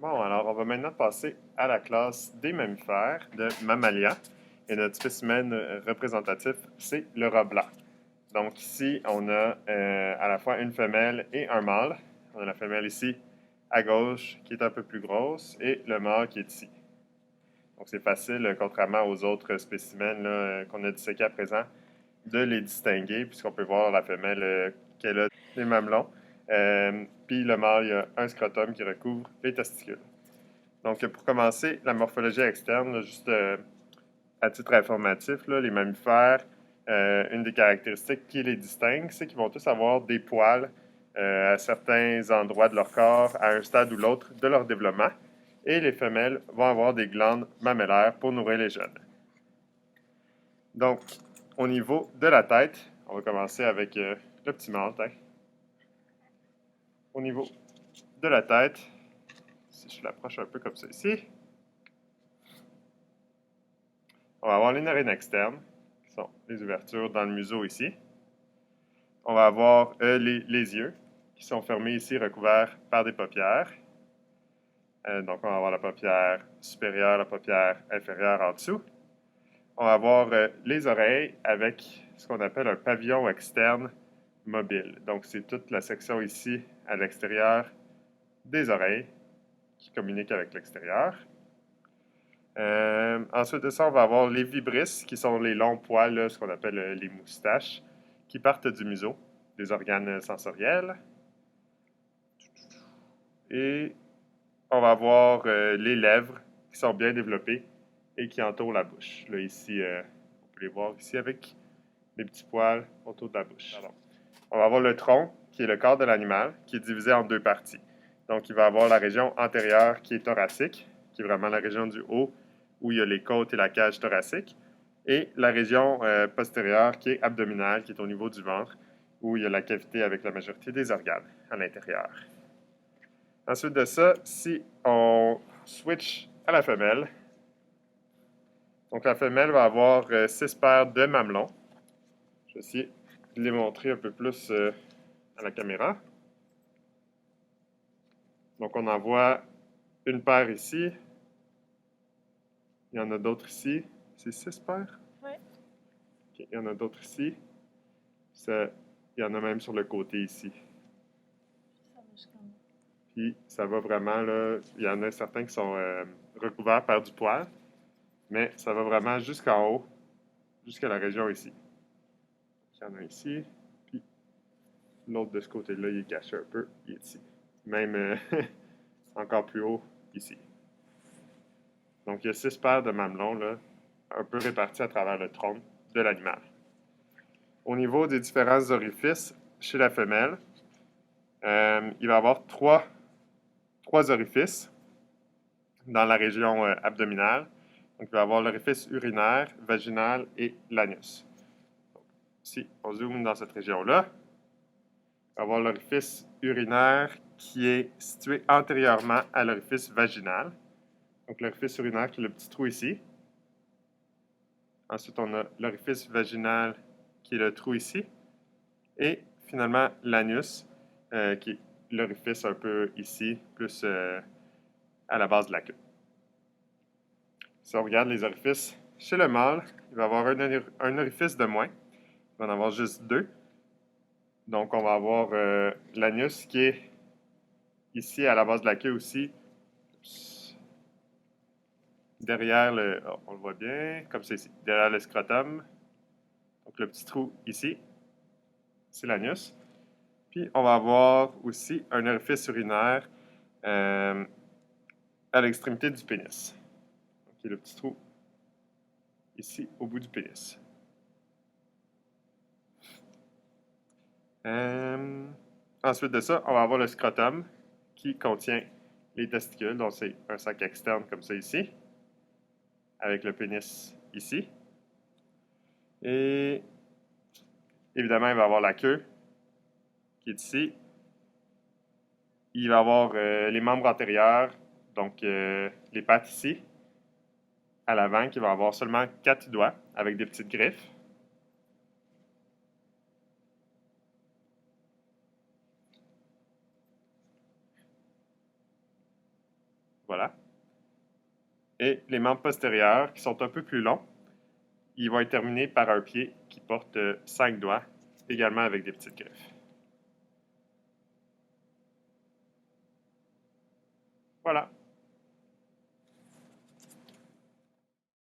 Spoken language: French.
Bon, alors on va maintenant passer à la classe des mammifères de Mammalia. Et notre spécimen représentatif, c'est le rat blanc. Donc ici, on a à la fois une femelle et un mâle. On a la femelle ici à gauche qui est un peu plus grosse et le mâle qui est ici. Donc c'est facile, contrairement aux autres spécimens qu'on a disséqués à présent, de les distinguer puisqu'on peut voir la femelle qu'elle a des mamelons. Puis le mâle, il y a un scrotum qui recouvre les testicules. Donc, pour commencer, la morphologie externe, là, juste à titre informatif, là, les mammifères, une des caractéristiques qui les distingue, c'est qu'ils vont tous avoir des poils à certains endroits de leur corps, à un stade ou l'autre de leur développement. Et les femelles vont avoir des glandes mammaires pour nourrir les jeunes. Donc, au niveau de la tête, on va commencer avec le petit mâle. Au niveau de la tête, si je l'approche un peu comme ça ici, on va avoir les narines externes, qui sont les ouvertures dans le museau ici. On va avoir les yeux, qui sont fermés ici, recouverts par des paupières. Donc, on va avoir la paupière supérieure, la paupière inférieure en dessous. On va avoir les oreilles avec ce qu'on appelle un pavillon externe mobile. Donc, c'est toute la section ici, à l'extérieur des oreilles, qui communique avec l'extérieur. Ensuite de ça, on va avoir les vibrisses, qui sont les longs poils, là, ce qu'on appelle les moustaches, qui partent du museau, des organes sensoriels. Et on va avoir les lèvres, qui sont bien développées et qui entourent la bouche. Là, ici, on peut les voir ici avec des petits poils autour de la bouche. Pardon. On va avoir le tronc, qui est le corps de l'animal, qui est divisé en deux parties. Donc, il va avoir la région antérieure, qui est thoracique, qui est vraiment la région du haut, où il y a les côtes et la cage thoracique, et la région postérieure qui est abdominale, qui est au niveau du ventre, où il y a la cavité avec la majorité des organes à l'intérieur. Ensuite de ça, si on switch à la femelle, donc la femelle va avoir 6 paires de mamelons. Je vais essayer de les montrer un peu plus à la caméra. Donc on en voit une paire ici. Il y en a d'autres ici. C'est 6 paires? Oui. Okay. Il y en a d'autres ici. Il y en a même sur le côté ici. Ça va jusqu'en haut. Puis ça va vraiment, là, il y en a certains qui sont recouverts par du poil, mais ça va vraiment jusqu'en haut, jusqu'à la région ici. Il y en a ici, puis l'autre de ce côté-là, il est caché un peu, il est ici. Même encore plus haut, ici. Donc il y a 6 paires de mamelons, là, un peu répartis à travers le tronc de l'animal. Au niveau des différents orifices, chez la femelle, il va y avoir trois orifices dans la région abdominale. Donc, il va y avoir l'orifice urinaire, vaginal et l'anus. Si on zoome dans cette région-là, il va y avoir l'orifice urinaire qui est situé antérieurement à l'orifice vaginal. Donc, l'orifice urinaire qui est le petit trou ici. Ensuite, on a l'orifice vaginal qui est le trou ici. Et finalement, l'anus qui est l'orifice un peu ici, plus à la base de la queue. Si on regarde les orifices chez le mâle, il va y avoir un orifice de moins. Il va en avoir juste 2. Donc, on va avoir l'anus qui est ici à la base de la queue aussi. Derrière le... Oh, on le voit bien, comme c'est ici. Derrière le scrotum. Donc, le petit trou ici, c'est l'anus. Puis, on va avoir aussi un orifice urinaire à l'extrémité du pénis. Donc, il y a le petit trou ici, au bout du pénis. Ensuite de ça, on va avoir le scrotum qui contient les testicules, donc c'est un sac externe comme ça ici, avec le pénis ici. Et évidemment, il va avoir la queue qui est ici. Il va avoir les membres antérieurs, donc les pattes ici, à l'avant, qui va avoir seulement 4 doigts avec des petites griffes. Voilà. Et les membres postérieurs, qui sont un peu plus longs, ils vont être terminés par un pied qui porte 5 doigts, également avec des petites griffes. Voilà.